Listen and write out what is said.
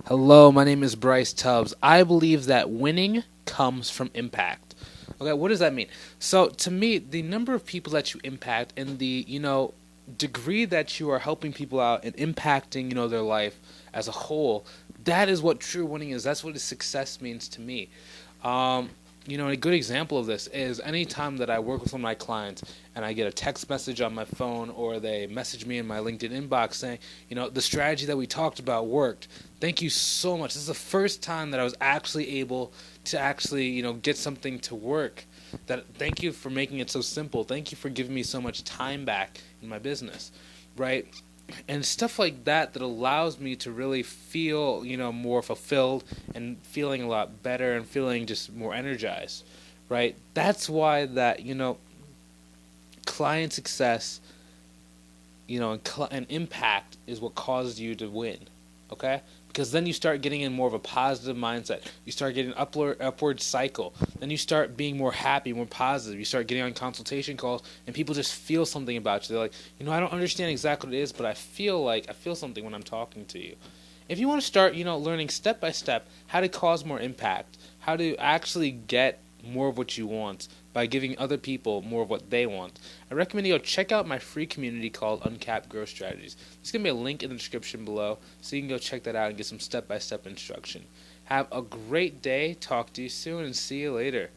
Hello, my name is Bryce Tubbs. I believe that winning comes from impact. Okay, what does that mean? So, to me, the number of people that you impact and the, degree that you are helping people out and impacting, their life as a whole, that is what true winning is. That's what success means to me. Um, a good example of this is any time that I work with one of my clients and I get a text message on my phone or they message me in my LinkedIn inbox saying, the strategy that we talked about worked. Thank you so much. This is the first time that I was actually able to actually, get something to work. Thank you for making it so simple. Thank you for giving me so much time back in my business, right? And stuff like that allows me to really feel more fulfilled and feeling a lot better and feeling just more energized, right? That's why that client success and impact is what causes you to win, okay? Because then you start getting in more of a positive mindset. You start getting an upward cycle. Then you start being more happy, more positive. You start getting on consultation calls, and people just feel something about you. They're like, I don't understand exactly what it is, but I feel something when I'm talking to you. If you want to start, learning step by step how to cause more impact, how to actually get more of what you want by giving other people more of what they want, I recommend you go check out my free community called Uncapped Growth Strategies. There's going to be a link in the description below so you can go check that out and get some step-by-step instruction. Have a great day, talk to you soon, and see you later.